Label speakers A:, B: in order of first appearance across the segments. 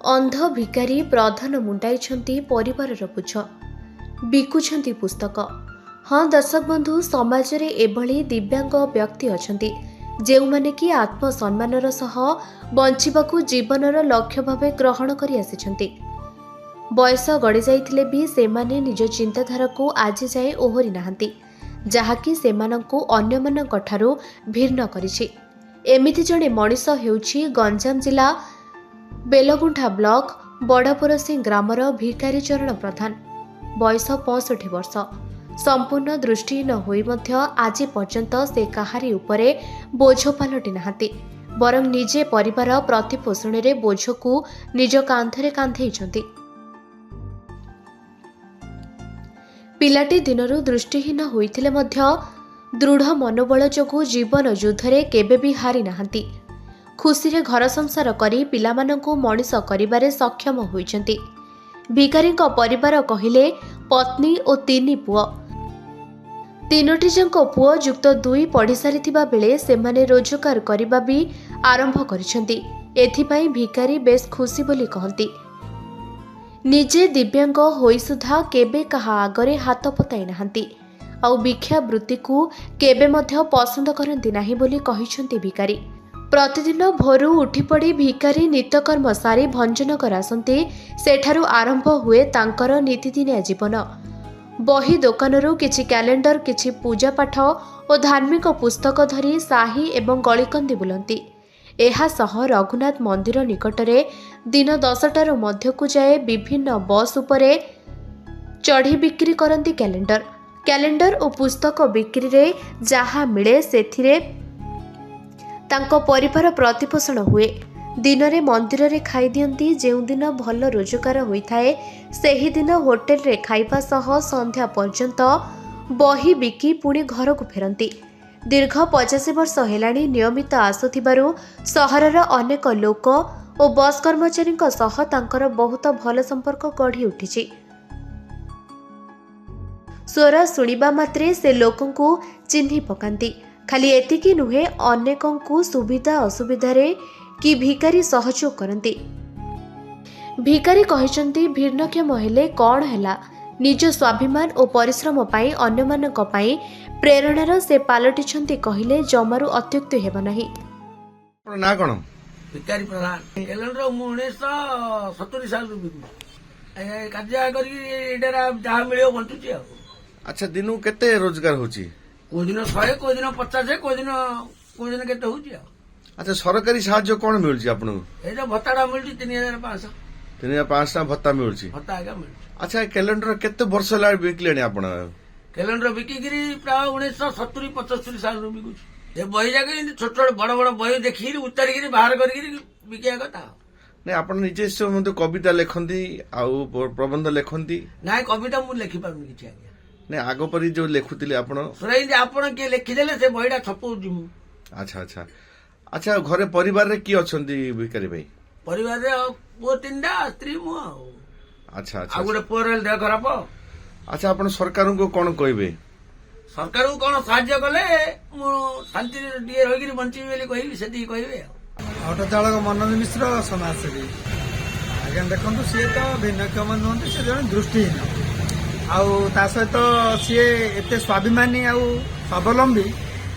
A: अंध भिकारी प्रधान मुंडाई परिवार बोझ बिकुछंती पुस्तक। हाँ दर्शक बंधु, समाज रे एभली दिव्यांग व्यक्ति अछंती जेउमाने कि आत्मसम्मानर सह बंचिबाकू जीवनर लक्ष्य भावे ग्रहण करि आसिछंती। बयस गड़ी जाइथिले भी सेमाने निज चिंताधारा को आज जाए ओहरी नाहंती, जहाँकि सेमानंकु अन्यमानंक ठारू भिन्न करिछि। एमिति जणे मଣିଷ हेउछि गंजाम जिला बेलगुंठा ब्लॉक बड़परसी ग्रामर भिकारी चरण प्रधान। बयस 65 वर्ष। संपूर्ण दृष्टिहीन होई मध्य आज पर्यंत से काहारी उपरे बोझ पलटि नाहांती, बरं निजे परिवार प्रतिपोषण रे बोझकू निज कांधरे कांधेइछंती। पिलाटी दिनरू दृष्टिहीन होइथिले मध्य दृढ़ मनोबल जोगु जीवन युद्धरे केबे भी हारि नाहांती। खुशी रे घर संसार करी पिलामानंकु मଣିଷ करिबारे सक्षम होइछंती। भिकारीଙ୍କ परिवार कहिले पत्नी और 3 पुଅ। 3टी जंक पुଅ युक्त 2 पढ़ी सारिथिबा बेले सेमाने रोजगार करिबा भी आरंभ करिछंती। एथिपाई भिकारी बेस खुशी बोली कहंती। निजे दिव्यांग होई सुधा केबे कहा आगरे हाथ पताई नाहंती, आउ भिक्षा वृत्ति को केबे मध्य पसंद करंती नाही बोली कहिछंती भिकारी। प्रतिदिन भोरू उठिपड़ी भिकारी नित्यकर्म सारी भंजनगर आसंती। सेठारू आरंभ हुए तांकर नीतिदिनिया जीवन। बही दोकानरू किछि कैलेंडर, किछि पूजा पाठ और धार्मिक पुस्तक धरी साही एवं गलिकंदी बुलंती। एहा सह रघुनाथ मंदिर निकटरे दिन 10टार मध्यकू जाए विभिन्न बस उपरे चढ़ी बिक्री करंती कैलेंडर और पुस्तक बिक्री रे जहा मिले सेथिरे तांको परिवार प्रतिपोषण हुए। दिन रे मंदिर रे खाई दियंती। जेउ दिन भल रोजगार होइथाए सेही दिन होटेल रे खाइबा सह संध्या पर्यंत बही बिकी पुणी घर को फेरंती। दीर्घ 85 वर्ष हेलाणी नियमित आसुथिबारु सहरर अनेक लोक और बस कर्मचारी सह तांकर बहुत भल संपर्क गढ़ी उठिछि। स्वर शुणिबा मात्रे से लोकंकु चिन्हि पकांती। खाली एतिकी नुहे, अनेकंकु सुविधा असुविधा रे कि भिकारी सहयोग करंती। भिकारी कहिसंती भिन्नक्षम हेले कौन हैला, निज स्वाभिमान और परिश्रम पाई अन्यमानक पाई प्रेरणार से पालटिछंती कहिले जमारू अत्युक्ति हेब नाही।
B: ना कोन
C: भिकारी प्रधान कैलेंडर 1970 साल रु कार्य करी एडरा जहा मिलियो बंटुची।
B: अच्छा, दिनू केते रोजगार होची?
C: कोई दिन 100, कोई दिन 50, कोई दिन केते होची।
B: अच्छा, सरकारी साहाय्य कोन मिलची आपनु?
C: ए जो भत्ताडा मिलची 3500।
B: 3500 भत्ता मिलची।
C: भत्ता आगा मिलची।
B: अच्छा, कैलेंडर केते वर्ष ला बिकलेनी आपण?
C: कैलेंडर बिकी गिरी प्राय 1970-75 साल रु बिकुची। ए बही जाके छोट छोट बड़ बड़ बही देखि उतारी गिरी बाहर करी गिरी बिकिया कथा।
B: नै आपण निजे से मते कविता लेखंती आउ प्रबंध लेखंती?
C: नाय, कविता मु लेखि पारुनी किछि आगे।
B: नै, आगो परी जो लेखुतिले आपण
C: सुराई जे आपण के लेखि देले से बहीडा छपौ जिमु।
B: अच्छा अच्छा अच्छा, घरे परिवार रे की अछंती भिकारी भाई?
C: परिवार रे पुओ 3टा, स्त्री मु।
B: अच्छा अच्छा,
C: आ गुडे पुओर देह खराब।
B: अच्छा, आपण सरकार को कोन कहबे?
C: सरकार को कोन साहाय्य कले मु शांति रे रहि गिरी बंची बेली कहिबी, सेती कहिबे।
D: ऑटो चालक मनोज मिश्र समाजसेवी। आज्ञा देखु सी तो भिन्नक्षम नुहति, से जन दृष्टिहीन आ सहित सी एत स्वाभिमानी आ स्वावलंबी।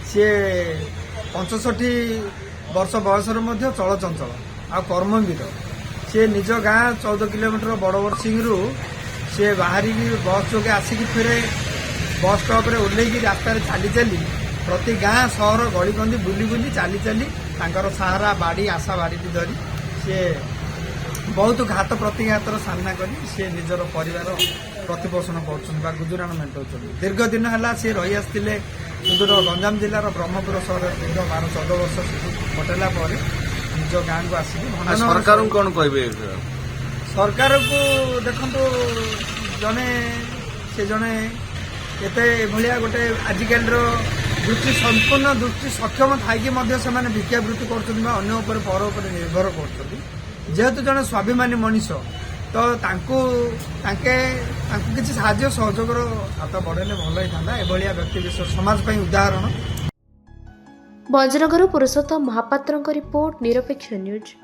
D: सी 65 वर्ष बयसर चलचंचल आ कर्मवीर। सी निज गाँ 14 किलोमीटर बड़बरसिंह रु सी बाहरी बस जोगे आसिक फेरे बस स्टॉप रे ओह्लैकी रास्ता चली चली प्रति गाँ सहर गलिकंदी बुली बुली चली चली तांकर सहारा बाड़ी आशा बाड़ी धरी सी बहुत घात प्रतिघातर सामना करी सी निजर परिवार प्रतिपोषण कर गुजराण मेटाऊँ। दीर्घ दिन है सी रही आसते सुदूर गंजाम जिलार ब्रह्मपुर सहर दीर्घ 12-14 वर्ष कटेला निज गाँ को आसिक
B: सरकार कौन कहे?
D: सरकार को देखु जने से जने एते भलिया गोटे आजिकल दृष्टि संपूर्ण दृष्टि सक्षम थी भिक्षावृत्ति कर पर निर्भर कर जेहेतु जने स्वाभिमानी मनीष तो तांको किसी साहाय्य सहयोग हाथ बढ़ेले भल होता। एभलिया व्यक्ति विशेष समाज पई उदाहरण।
A: भंजनगर पुरुषोत्तम महापात्र रिपोर्ट, निरपेक्ष न्यूज।